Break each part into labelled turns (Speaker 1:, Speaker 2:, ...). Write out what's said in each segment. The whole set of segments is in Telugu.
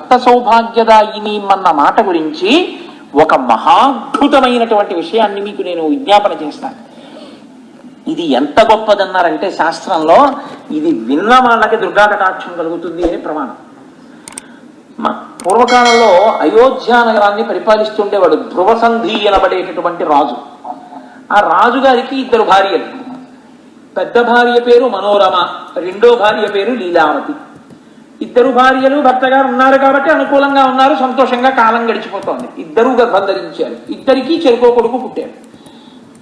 Speaker 1: భర్త సౌభాగ్యదాయిని అన్న మాట గురించి ఒక మహాద్భుతమైనటువంటి విషయాన్ని మీకు నేను విజ్ఞాపన చేస్తాను. ఇది ఎంత గొప్పదన్నారంటే శాస్త్రంలో ఇది విన్న వాళ్ళకి దుర్గా కటాక్షం కలుగుతుంది అని ప్రమాణం. పూర్వకాలంలో అయోధ్య నగరాన్ని పరిపాలిస్తుండేవాడు ధ్రువసంధి అనబడేటటువంటి రాజు. ఆ రాజుగారికి ఇద్దరు భార్యలు. పెద్ద భార్య పేరు మనోరమ, రెండో భార్య పేరు లీలావతి. ఇద్దరు భార్యలు భర్త గారు ఉన్నారు కాబట్టి అనుకూలంగా ఉన్నారు, సంతోషంగా కాలం గడిచిపోతోంది. ఇద్దరూ గర్భం ధరించారు. ఇద్దరికీ చెరుకో కొడుకు పుట్టారు.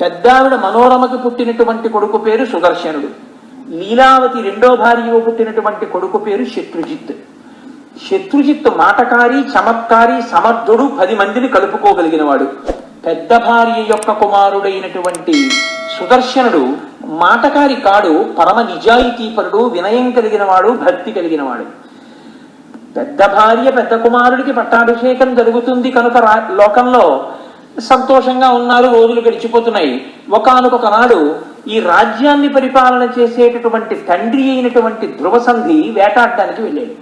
Speaker 1: పెద్దావిడ మనోరమకి పుట్టినటువంటి కొడుకు పేరు సుదర్శనుడు. లీలావతి రెండో భార్యకు పుట్టినటువంటి కొడుకు పేరు శత్రుజిత్. శత్రుజిత్ మాటకారి, చమత్కారి, సమర్థుడు, 10 మందిని కలుపుకోగలిగిన వాడు. పెద్ద భార్య యొక్క కుమారుడైనటువంటి సుదర్శనుడు మాటకారి కాడు, పరమ నిజాయితీపరుడు, వినయం కలిగిన వాడు, భక్తి కలిగిన వాడు. పెద్ద భార్య పెద్ద కుమారుడికి పట్టాభిషేకం జరుగుతుంది కనుక లోకంలో సంతోషంగా ఉన్నారు, రోజులు గడిచిపోతున్నాయి. ఒకానొక నాడు ఈ రాజ్యాన్ని పరిపాలన చేసేటటువంటి తండ్రి అయినటువంటి ధ్రువసంధి వేటాడడానికి వెళ్ళాడు.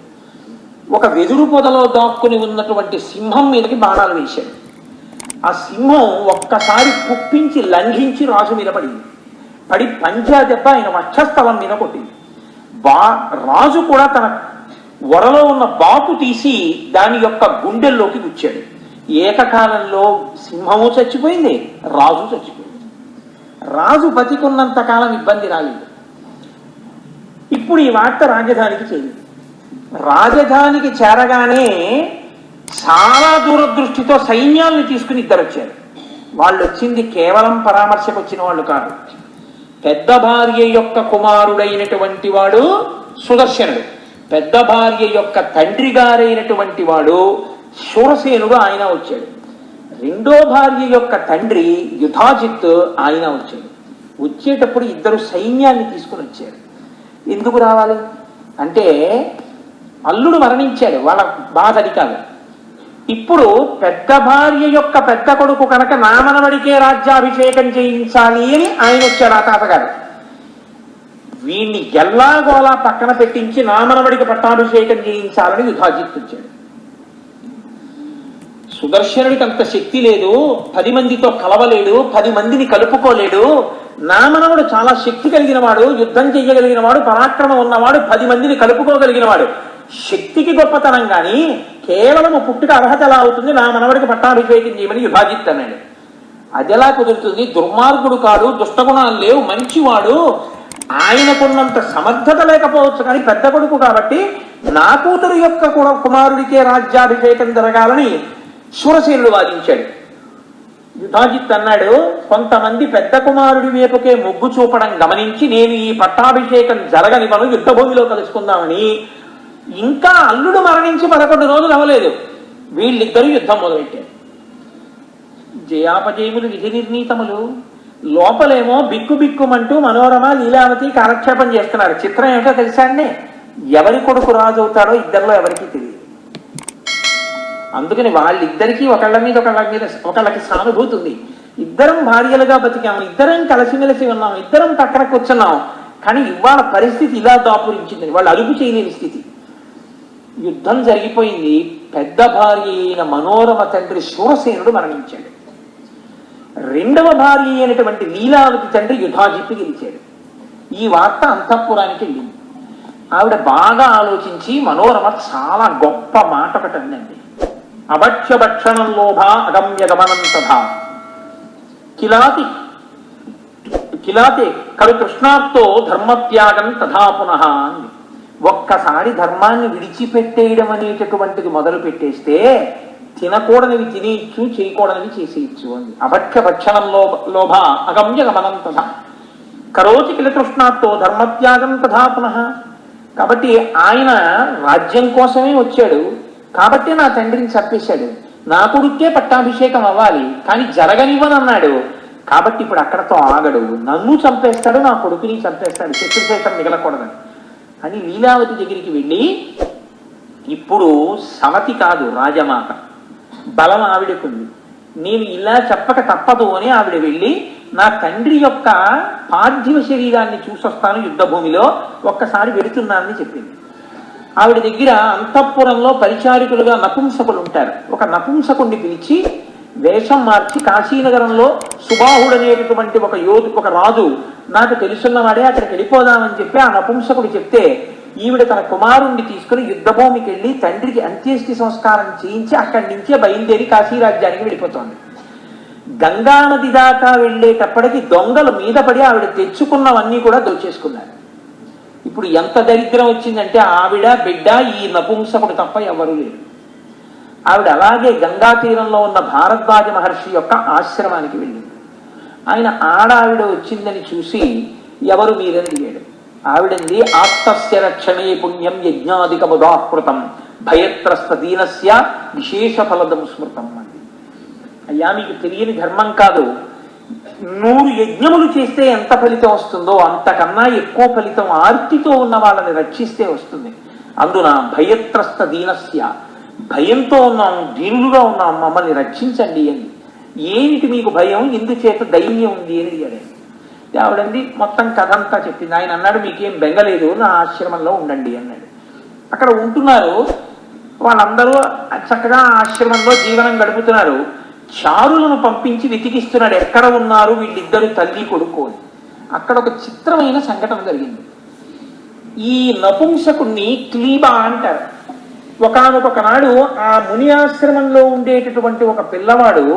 Speaker 1: ఒక వెదురు పొదలో దాక్కుని ఉన్నటువంటి సింహం మీదకి బాణాలు వేశాడు. ఆ సింహం ఒక్కసారి కుప్పించి లంఘించి రాజు మీద పడింది. పడి పంజా దెబ్బ ఆయన వక్షస్థలం మీద కొట్టింది. రాజు కూడా తన వరలో ఉన్న బాకు తీసి దాని యొక్క గుండెల్లోకి గుచ్చాడు. ఏకకాలంలో సింహము చచ్చిపోయింది, రాజు చచ్చిపోయింది. రాజు బతికున్నంత కాలం ఇబ్బంది రాలేదు. ఇప్పుడు ఈ వార్త రాజధానికి చేరింది. రాజధానికి చేరగానే చాలా దూరదృష్టితో సైన్యాల్ని తీసుకుని ఇద్దరు వచ్చారు. వాళ్ళు వచ్చింది కేవలం పరామర్శకు వచ్చిన వాళ్ళు కాదు. పెద్ద భార్య యొక్క కుమారుడైనటువంటి వాడు సుదర్శనుడు, పెద్ద భార్య యొక్క తండ్రి గారైనటువంటి వాడు శూరసేనుడు, ఆయన వచ్చాడు. రెండో భార్య యొక్క తండ్రి యుధాజిత్, ఆయన వచ్చాడు. వచ్చేటప్పుడు ఇద్దరు సైన్యాన్ని తీసుకుని వచ్చారు. ఎందుకు రావాలి అంటే అల్లుడు మరణించాడు, వాళ్ళ బాధ అది కాదు. ఇప్పుడు పెద్ద భార్య యొక్క పెద్ద కొడుకు కనుక నామనవడికే రాజ్యాభిషేకం చేయించాలి అని ఆయన వచ్చాడు. ఆ తాతగారు వీణ్ణి ఎల్లాగోలా పక్కన పెట్టించి నామనవడికి పట్టాభిషేకం చేయించాలని యుధాజిత్ వచ్చాడు. సుదర్శనుడికి అంత శక్తి లేదు, 10 మందితో కలవలేడు, 10 మందిని కలుపుకోలేడు. నామనవుడు చాలా శక్తి కలిగిన వాడు, యుద్ధం చెయ్యగలిగిన వాడు, పరాక్రమం ఉన్నవాడు, 10 మందిని కలుపుకోగలిగిన వాడు. శక్తికి గొప్పతనం కానీ కేవలం పుట్టుక అర్హత ఎలా అవుతుంది, నా మనవడికి పట్టాభిషేకం చేయమని యుధాజిత్ అన్నాడు. అదెలా కుదురుతుంది? దుర్మార్గుడు కాడు, దుష్టగుణాలు లేవు, మంచివాడు. ఆయనకున్నంత సమర్థత లేకపోవచ్చు కానీ పెద్ద కొడుకు కాబట్టి నా కూతురు యొక్క కుమారుడికే రాజ్యాభిషేకం జరగాలని శూరసేనుడు వాదించాడు. యుధాజిత్ అన్నాడు, కొంతమంది పెద్ద కుమారుడి వైపుకే మొగ్గు చూపడం గమనించి నేను ఈ పట్టాభిషేకం జరగనివ్వను, యుద్ధభూమిలో కలుసుకుందామని. ఇంకా అల్లుడు మరణించి 11 రోజులు అవ్వలేదు, వీళ్ళిద్దరూ యుద్ధం మొదలెట్టారు. జయాపజయములు విధి నిర్ణీతములు. లోపలేమో బిక్కు బిక్కుమంటూ మనోరమ లీలావతి కాలక్షేపం చేస్తున్నారు. చిత్రం ఏమిటో తెలుసా అండి? ఎవరి కొడుకు రాజు అవుతాడో ఇద్దరిలో ఎవరికీ తెలియదు. అందుకని వాళ్ళిద్దరికీ ఒకళ్ళకి సానుభూతి ఉంది. ఇద్దరం భార్యలుగా బతికాము, ఇద్దరం కలిసిమెలిసి ఉన్నాము, ఇద్దరం పక్కన కూర్చున్నాం. కానీ ఇవాళ పరిస్థితి ఇలా దాపురించింది, వాళ్ళు అదుపు చేయలేని స్థితి. యుద్ధం జరిగిపోయింది. పెద్ద భార్య అయిన మనోరమ తండ్రి శూరసేనుడు మరణించాడు. రెండవ భార్య అయినటువంటి లీలావతి తండ్రి యుధాజిత్ గెలిచాడు. ఈ వార్త అంతఃపురానికి వెళ్ళింది. ఆవిడ బాగా ఆలోచించి మనోరమ చాలా గొప్ప మాట ఒకటి అందండి. అభక్ష్యభక్షణం లోభ అగమ్య గమనం తథా కిలాతి కవి కృష్ణార్థో ధర్మత్యాగం తథా పునః అంది. ఒక్కసారి ధర్మాన్ని విడిచిపెట్టేయడం అనేటటువంటిది మొదలు పెట్టేస్తే తినకూడనివి తినేయచ్చు, చేయకూడనివి చేసేయచ్చు అంది. అభక్ష్య భక్షణం లోభ అగమ్య గమనం తథా కరోతి కిల కృష్ణార్థో ధర్మత్యాగం తథా పునః. కాబట్టి ఆయన రాజ్యం కోసమే వచ్చాడు కాబట్టి నా తండ్రిని చంపేశాడు. నా కొడుకే పట్టాభిషేకం అవ్వాలి కానీ జరగనివ్వనన్నాడు కాబట్టి ఇప్పుడు అక్కడతో ఆగడు, నన్ను చంపేస్తాడు, నా కొడుకుని చంపేస్తాడు, శత్రుశేషం మిగలకూడదని అని లీలావతి దగ్గరికి వెళ్ళి, ఇప్పుడు సమతి కాదు రాజమాత, బలం ఆవిడకుంది, నేను ఇలా చెప్పక తప్పదు అని ఆవిడ వెళ్ళి నా తండ్రి యొక్క పార్థివ శరీరాన్ని చూసొస్తాను యుద్ధభూమిలో, ఒక్కసారి వెళుతున్నానని చెప్పింది. ఆవిడ దగ్గర అంతఃపురంలో పరిచారికులుగా నపుంసకులు ఉంటారు. ఒక నపుంసకుడిని పిలిచి వేషం మార్చి కాశీనగరంలో సుబాహుడు అనేటటువంటి ఒక రాజు నాకు తెలుసున్నవాడే, అక్కడికి వెళ్ళిపోదామని చెప్పి ఆ నపుంసకుడు చెప్తే ఈవిడ తన కుమారుణ్ణి తీసుకుని యుద్ధభూమికి వెళ్ళి తండ్రికి అంత్యేష్టి సంస్కారం చేయించి అక్కడి నుంచే బయలుదేరి కాశీరాజ్యానికి వెళ్ళిపోతోంది. గంగానది దాకా వెళ్ళేటప్పటికి దొంగలు మీద పడి ఆవిడ తెచ్చుకున్నవన్నీ కూడా దోచేసుకున్నారు. ఇప్పుడు ఎంత దరిద్రం వచ్చిందంటే ఆవిడ బిడ్డ ఈ నపుంసకుడు తప్ప ఎవరూ లేరు. ఆవిడ అలాగే గంగా తీరంలో ఉన్న భారద్వాజ మహర్షి యొక్క ఆశ్రమానికి వెళ్ళింది. ఆయన ఆడావిడ వచ్చిందని చూసి ఎవరు మీరని అడిగాడు. ఆవిడంది ఆప్తస్య రక్షణే పుణ్యం యజ్ఞాధికముదాహృతం భయత్రస్త దీనస్య విశేష ఫలదం స్మృతం అంది. అయ్యా మీకు తెలియని ధర్మం కాదు, 100 యజ్ఞములు చేస్తే ఎంత ఫలితం వస్తుందో అంతకన్నా ఎక్కువ ఫలితం ఆర్తితో ఉన్న వాళ్ళని రక్షిస్తే వస్తుంది. అందున భయత్రస్త దీనస్య, భయంతో ఉన్నాం, దీనులుగా ఉన్నాం, మమ్మల్ని రక్షించండి అని. ఏమిటి మీకు భయం, ఎందుచేత దైన్యం ఉంది అని అడిగాడు. ఆవిడంది మొత్తం కథ అంతా చెప్పింది. ఆయన అన్నాడు మీకేం బెంగలేదు, నా ఆశ్రమంలో ఉండండి అన్నాడు. అక్కడ ఉంటున్నారు వాళ్ళందరూ, చక్కగా ఆశ్రమంలో జీవనం గడుపుతున్నారు. చారులను పంపించి వెతికిస్తున్నాడు ఎక్కడ ఉన్నారు వీళ్ళిద్దరు తల్లి కొడుకు అని. అక్కడ ఒక చిత్రమైన సంఘటన జరిగింది. ఈ నపుంసకుణ్ణి క్లీబా అంటారు. ఒకానొక నాడు ఆ ముని ఆశ్రమంలో ఉండేటటువంటి ఒక పిల్లవాడు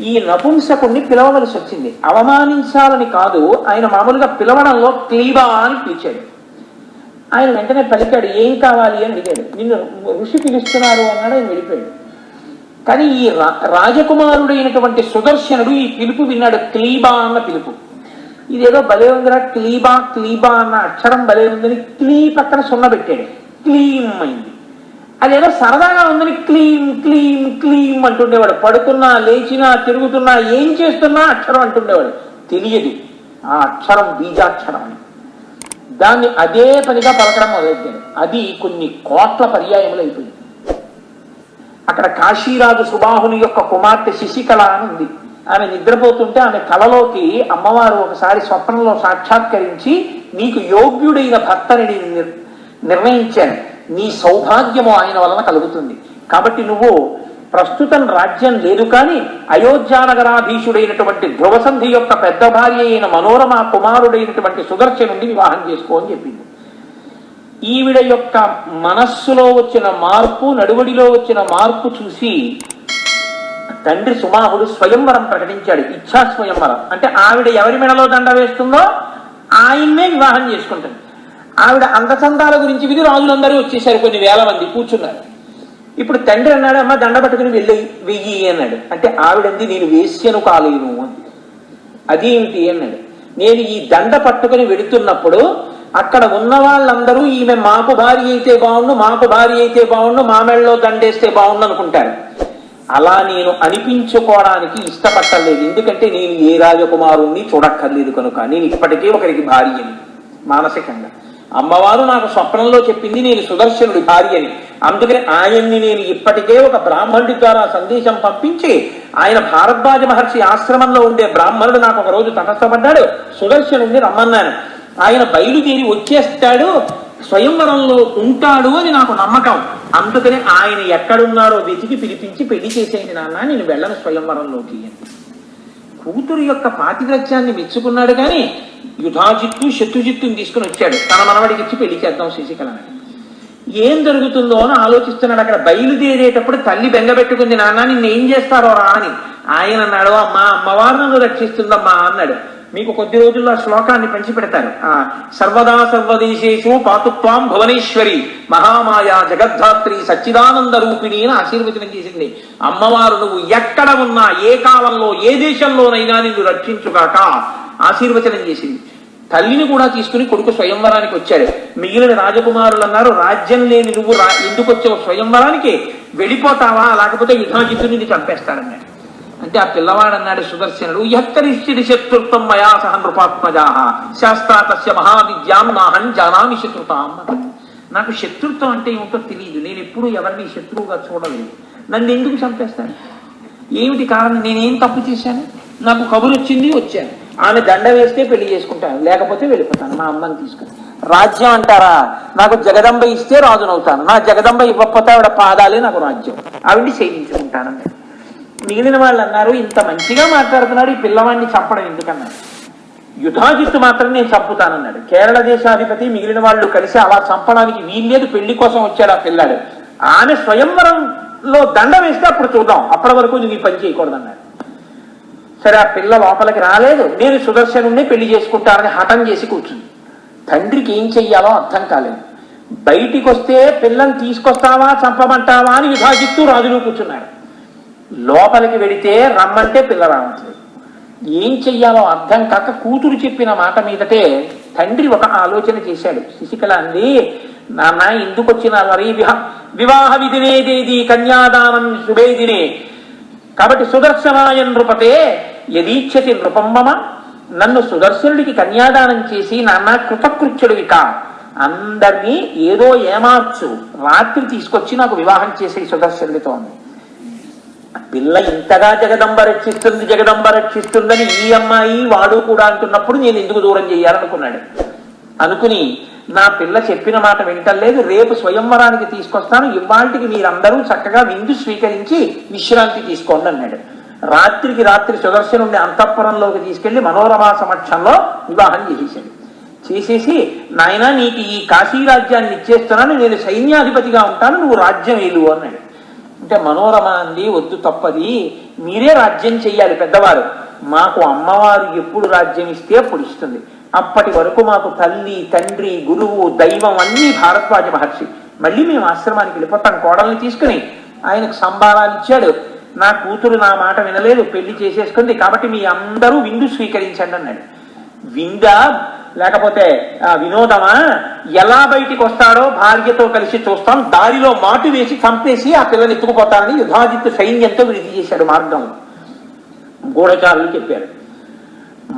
Speaker 1: ఈ నపుంసకుణ్ణి పిలవవలసి వచ్చింది. అవమానించాలని కాదు, ఆయన మామూలుగా పిలవడంలో క్లీబా అని పిలిచాడు. ఆయన వెంటనే పలికాడు, ఏం కావాలి అని అడిగాడు. నిన్ను ఋషి పిలుస్తున్నారు అన్నాడు. ఆయన వెళ్ళిపోయాడు. కానీ ఈ రాజకుమారుడైనటువంటి సుదర్శనుడు ఈ పిలుపు విన్నాడు, క్లీబా అన్న పిలుపు. ఇదేదో భలే ఉందిరా, క్లీబా క్లీబా అన్న అక్షరం భలే ఉందని క్లీ పక్కన సున్న పెట్టాడు, క్లీం అయింది. అదేదో సరదాగా ఉందని క్లీం క్లీం క్లీం అంటుండేవాడు. పడుకున్నా లేచినా తిరుగుతున్నా ఏం చేస్తున్నా అక్షరం అంటుండేవాడు. తెలియదు ఆ అక్షరం బీజాక్షరం అని. దాన్ని అదే పనిగా పలకడం మొదలెట్టాడు. అది కొన్ని కోట్ల పర్యాయములు అయిపోయింది. అక్కడ కాశీరాజు సుబాహుని యొక్క కుమార్తె శశికళ అని ఉంది. ఆమె నిద్రపోతుంటే ఆమె కళలోకి అమ్మవారు ఒకసారి స్వప్నంలో సాక్షాత్కరించి నీకు యోగ్యుడైన భర్తని నేను నిర్ణయించాను, నీ సౌభాగ్యము ఆయన వలన కలుగుతుంది, కాబట్టి నువ్వు ప్రస్తుతం రాజ్యం లేదు కానీ అయోధ్యానగరాధీశుడైనటువంటి ధ్రువసంధి యొక్క పెద్ద భార్య అయిన మనోరమ కుమారుడైనటువంటి సుదర్శనుడిని వివాహం చేసుకో అని చెప్పింది. ఈవిడ యొక్క మనస్సులో వచ్చిన మార్పు, నడువడిలో వచ్చిన మార్పు చూసి తండ్రి సుబాహుడు స్వయంవరం ప్రకటించాడు. ఇచ్ఛా స్వయంవరం అంటే ఆవిడ ఎవరి మెడలో దండ వేస్తుందో ఆయన్నే వివాహం చేసుకుంటుంది. ఆవిడ అందచందాల గురించి విని రాజులందరూ వచ్చేసారు, కొన్ని వేల మంది కూర్చున్నారు. ఇప్పుడు తండ్రి అన్నాడు, అమ్మ దండ పట్టుకుని వెయ్యి అన్నాడు. అంటే ఆవిడంది నేను వేశ్యను కాలేను అంది. అదేమిటి అన్నాడు. నేను ఈ దండ పట్టుకుని వెడుతున్నప్పుడు అక్కడ ఉన్న వాళ్ళందరూ ఈమె మాకు భార్య అయితే బాగుండు, మాకు భార్య అయితే బాగుండు, మా మెడలో దండేస్తే బాగుండు అనుకుంటారు. అలా నేను అనిపించుకోవడానికి ఇష్టపట్టలేదు, ఎందుకంటే నేను ఏ రాజకుమారుణ్ణి చూడక్కర్లేదు కనుక. నేను ఇప్పటికే ఒకరికి భార్యని మానసికంగా. అమ్మవారు నాకు స్వప్నంలో చెప్పింది నేను సుదర్శనుడి భార్యని, అందుకని ఆయన్ని నేను ఇప్పటికే ఒక బ్రాహ్మణుడి ద్వారా సందేశం పంపించి, ఆయన భారద్వాజ మహర్షి ఆశ్రమంలో ఉండే బ్రాహ్మణుడు నాకు ఒక రోజు తటస్థపడ్డాడు, సుదర్శనుడిని రమ్మన్నాను. ఆయన బయలుదేరి వచ్చేస్తాడు, స్వయంవరంలో ఉంటాడు అని నాకు నమ్మకం. అందుకని ఆయన ఎక్కడున్నారో వెతికి పిలిపించి పెళ్లి చేసేయండి నాన్న, నేను వెళ్ళను స్వయంవరంలోకి అని. కూతురు యొక్క పాతివ్రత్యాన్ని మెచ్చుకున్నాడు కానీ యుధాజిత్తు శత్రుజిత్తుని తీసుకుని వచ్చాడు. తన మనవడికి ఇచ్చి పెళ్లి చేద్దాం శశికళని. ఏం జరుగుతుందో అని ఆలోచిస్తున్నాడు. అక్కడ బయలుదేరేటప్పుడు తల్లి బెంగపెట్టుకుంది, నాన్న నిన్ను ఏం చేస్తారో రా అని. ఆయన అన్నాడు, అమ్మవారు నన్ను రక్షిస్తుందమ్మా అన్నాడు. మీకు కొద్ది రోజుల్లో ఆ శ్లోకాన్ని పంచిపెడతారు. సర్వదా సర్వదేశేషు పాతుత్వాం భువనేశ్వరి మహామాయా జగద్ధాత్రి సచ్చిదానంద రూపిణి అని ఆశీర్వచనం చేసింది. అమ్మవారు నువ్వు ఎక్కడ ఉన్నా, ఏ కాలంలో, ఏ దేశంలోనైనా నిన్ను రక్షించుగాక ఆశీర్వచనం చేసింది. తల్లిని కూడా తీసుకుని కొడుకు స్వయంవరానికి వచ్చాడు. మిగిలిన రాజకుమారులు అన్నారు, రాజ్యం లేని నువ్వు ఎందుకు వచ్చావు స్వయంవరానికి, వెళ్ళిపోతావా, లేకపోతే యుధాజిత్తుని చంపేస్తాడన్నాడు. అంటే ఆ పిల్లవాడు అన్నాడు సుదర్శనుడు, యక్కరిష్యది శత్రుత్వం మయా సహ నృపాత్మజా శాస్త్రా తస్య మహావిద్యాం నాహం జానామి శత్రుతాం. నాకు శత్రుత్వం అంటే ఏమిటో తెలియదు, నేను ఎప్పుడూ ఎవరిని శత్రువుగా చూడలేదు, నన్ను ఎందుకు చంపేస్తాను, ఏమిటి కారణం, నేనేం తప్పు చేశాను, నాకు కబురు వచ్చింది వచ్చాను, ఆమె దండ వేస్తే పెళ్లి చేసుకుంటాను, లేకపోతే వెళ్ళిపోతాను, మా అమ్మని తీసుకుని. రాజ్యం అంటారా, నాకు జగదంబ ఇస్తే రాజునవుతాను, నా జగదంబ ఇవ్వకపోతే ఆవిడ పాదాలే నాకు రాజ్యం, ఆవిడ్ని సేవించుకుంటానన్నాడు. మిగిలిన వాళ్ళు అన్నారు, ఇంత మంచిగా మాట్లాడుతున్నాడు ఈ పిల్లవాడిని చంపడం ఎందుకన్నారు. యుధాజిత్తు మాత్రం నేను చంపుతానన్నాడు. కేరళ దేశాధిపతి మిగిలిన వాళ్ళు కలిసి అలా చంపడానికి వీల్లేదు, పెళ్లి కోసం వచ్చాడు ఆ పిల్లాడు. ఆమె స్వయంవరంలో దండ వేస్తే అప్పుడు చూద్దాం, అప్పటి వరకు నువ్వు ఈ పని చేయకూడదన్నాడు. సరే, ఆ పిల్ల లోపలికి రాలేదు. నేను సుదర్శనుణ్ణి పెళ్లి చేసుకుంటానని హఠం చేసి కూర్చుంది. తండ్రికి ఏం చెయ్యాలో అర్థం కాలేదు. బయటికి వస్తే పిల్లని తీసుకొస్తావా చంపమంటావా అని యుధాజిత్తు రాజులు కూర్చున్నాడు. లోపలికి వెడితే రమ్మంటే పిల్ల రావట్లేదు. ఏం చెయ్యాలో అర్థం కాక కూతురు చెప్పిన మాట మీదటే తండ్రి ఒక ఆలోచన చేశాడు. శశికళ అంది, నాన్న ఎందుకు వచ్చిన అలరి, వివాహ విధినేదేది కన్యాదానం శుభేదినే, కాబట్టి సుదర్శనాయ నృపతే యదీచ్ఛతి నృపమ్మమ, నన్ను సుదర్శనుడికి కన్యాదానం చేసి నాన్న కృతకృత్యుడివి కా, అందరినీ ఏదో ఏమార్చు, రాత్రి తీసుకొచ్చి నాకు వివాహం చేసే సుదర్శనుడితో ఉంది. పిల్ల ఇంతగా జగదంబ రక్షిస్తుందని ఈ అమ్మాయి వాడు కూడా అంటున్నప్పుడు నేను ఎందుకు దూరం చేయాలనుకున్నాడు. అనుకుని నా పిల్ల చెప్పిన మాట వింటలేదు, రేపు స్వయంవరానికి తీసుకొస్తాను, ఇవాళకి మీరందరూ చక్కగా విందు స్వీకరించి విశ్రాంతి తీసుకోండి అన్నాడు. రాత్రికి రాత్రి సుదర్శనుడిని అంతఃపురంలోకి తీసుకెళ్లి మనోరమా సమక్షంలో వివాహం చేసేసాడు. చేసేసి, నాయన నీకు ఈ కాశీ రాజ్యాన్ని ఇచ్చేస్తున్నాను, నేను సైన్యాధిపతిగా ఉంటాను, నువ్వు రాజ్యం ఏలు అన్నాడు. అంటే మనోరమ అంది, వద్దు తప్పది, మీరే రాజ్యం చెయ్యాలి పెద్దవారు, మాకు అమ్మవారు ఎప్పుడు రాజ్యం ఇస్తే అప్పుడు ఇస్తుంది, అప్పటి వరకు మాకు తల్లి తండ్రి గురువు దైవం అన్నీ భారద్వాజ మహర్షి, మళ్ళీ మేము ఆశ్రమానికి వెళ్ళిపోతాం. కోడల్ని తీసుకుని ఆయనకు సంభారాలు ఇచ్చాడు. నా కూతురు నా మాట వినలేదు, పెళ్లి చేసేసుకుంది, కాబట్టి మీ అందరూ విందు స్వీకరించండి అన్నాడు. విందా లేకపోతే వినోదమా, ఎలా బయటికి వస్తాడో భార్యతో కలిసి చూస్తాం, దారిలో మాటు వేసి చంపేసి ఆ పిల్లని ఎత్తుకుపోతానని యుధాజిత్తు సైన్యంతో విడిది చేశాడు. మార్గంలో గూఢచారులు చెప్పారు.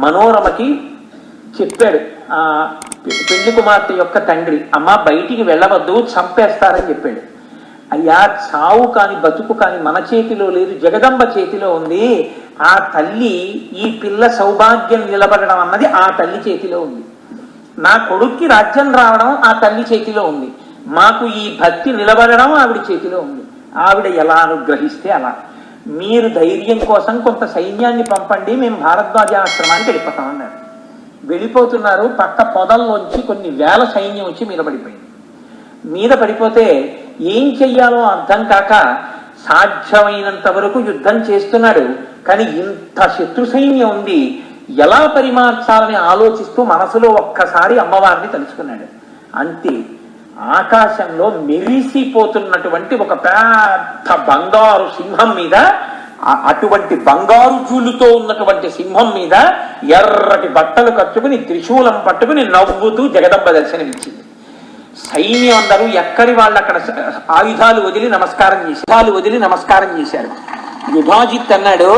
Speaker 1: మనోరమకి చెప్పాడు ఆ పెళ్లి కుమార్తె యొక్క తండ్రి, అమ్మ బయటికి వెళ్ళవద్దు చంపేస్తారని చెప్పాడు. అయ్యా, చావు కాని బతుకు కాని మన చేతిలో లేదు, జగదంబ చేతిలో ఉంది. ఆ తల్లి ఈ పిల్ల సౌభాగ్యం నిలబడడం అన్నది ఆ తల్లి చేతిలో ఉంది. నా కొడుక్కి రాజ్యం రావడం ఆ తల్లి చేతిలో ఉంది. మాకు ఈ భక్తి నిలబడడం ఆవిడ చేతిలో ఉంది. ఆవిడ ఎలా అనుగ్రహిస్తే అలా. మీరు ధైర్యం కోసం కొంత సైన్యాన్ని పంపండి, మేము భారద్వాజ ఆశ్రమానికి వెళ్ళిపోతామన్నారు. వెళ్ళిపోతున్నారు. పక్క పొదల్లోంచి కొన్ని వేల సైన్యం వచ్చి మీద పడిపోయింది. మీద పడిపోతే ఏం చెయ్యాలో అర్థం కాక సాధ్యమైనంత వరకు యుద్ధం చేస్తున్నాడు. కానీ ఇంత శత్రు సైన్యం ఉంది, ఎలా పరిమార్చాలని ఆలోచిస్తూ మనసులో ఒక్కసారి అమ్మవారిని తలుచుకున్నాడు. అంతే, ఆకాశంలో మెరిసిపోతున్నటువంటి ఒక పెద్ద బంగారు సింహం మీద, అటువంటి బంగారు జూలుతో ఉన్నటువంటి సింహం మీద ఎర్రటి బట్టలు కట్టుకుని త్రిశూలం పట్టుకుని నవ్వుతూ జగదంబ దర్శనమిచ్చింది. సైన్యం అందరూ ఎక్కడి వాళ్ళు అక్కడ ఆయుధాలు వదిలి నమస్కారం చేశారు. యుధాజిత్ అన్నాడు,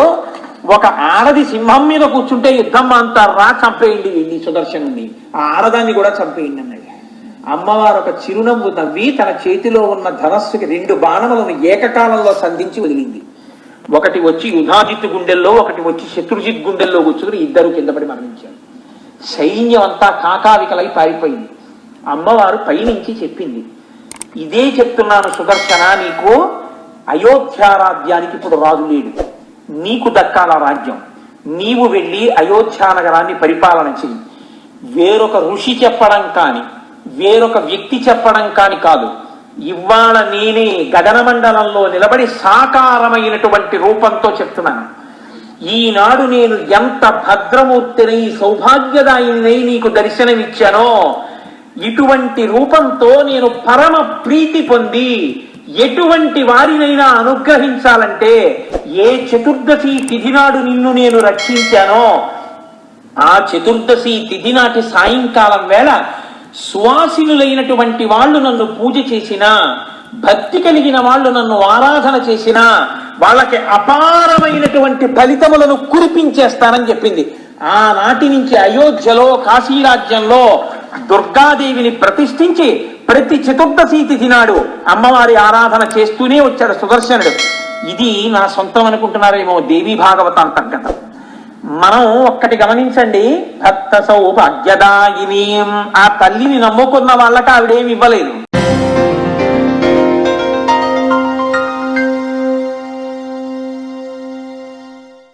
Speaker 1: ఒక ఆడది సింహం మీద కూర్చుంటే యుద్ధం అంటారా, చంపేయండి వెళ్ళి సుదర్శనుని, ఆ ఆడదాన్ని కూడా చంపేయండి అన్నాడు. అమ్మవారు ఒక చిరునవ్వు నవ్వి తన చేతిలో ఉన్న ధనస్సుకి 2 బాణములను ఏకకాలంలో సంధించి వదిలింది. ఒకటి వచ్చి యుధాజిత్ గుండెల్లో, ఒకటి వచ్చి శత్రుజిత్ గుండెల్లో కూర్చుని ఇద్దరు కింద పడి మరణించారు. సైన్యం అంతా కాకావికలై పారిపోయింది. అమ్మవారు పైనుంచి చెప్పింది, ఇదే చెప్తున్నాను సుదర్శన, నీకు అయోధ్యారాజ్యానికి ఇప్పుడు రాజు లేడు, నీకు దక్కాల రాజ్యం, నీవు వెళ్ళి అయోధ్యా నగరాన్ని పరిపాలన చెయ్యి. వేరొక ఋషి చెప్పడం కాని, వేరొక వ్యక్తి చెప్పడం కాని కాదు, ఇవాళ నేనే గగనమండలంలో నిలబడి సాకారమైనటువంటి రూపంతో చెప్తున్నాను. ఈనాడు నేను ఎంత భద్రమూర్తినై సౌభాగ్యదాయినై నీకు దర్శనమిచ్చానో, ఇటువంటి రూపంతో నేను పరమ ప్రీతి పొంది ఎటువంటి వారినైనా అనుగ్రహించాలంటే, ఏ చతుర్దశి తిథి నాడు నిన్ను నేను రక్షించానో, ఆ చతుర్దశి తిథి నాటి సాయంకాలం వేళ సువాసినులైనటువంటి వాళ్ళు నన్ను పూజ చేసినా, భక్తి కలిగిన వాళ్ళు నన్ను ఆరాధన చేసినా వాళ్ళకి అపారమైనటువంటి ఫలితములను కురిపించేస్తానని చెప్పింది. ఆనాటి నుంచి అయోధ్యలో కాశీరాజ్యంలో దుర్గాదేవిని ప్రతిష్ఠించి ప్రతి చతుర్దశి తిథి నాడు అమ్మవారి ఆరాధన చేస్తూనే వచ్చాడు సుదర్శనుడు. ఇది నా సొంతం అనుకుంటున్నారేమో, దేవీ భాగవత అంతర్గతం. మనం ఒక్కటి గమనించండి, భర్త సౌభాగ్యదాయిని, ఆ తల్లిని నమ్ముకున్న వాళ్ళకి ఆవిడేమి ఇవ్వలేదు.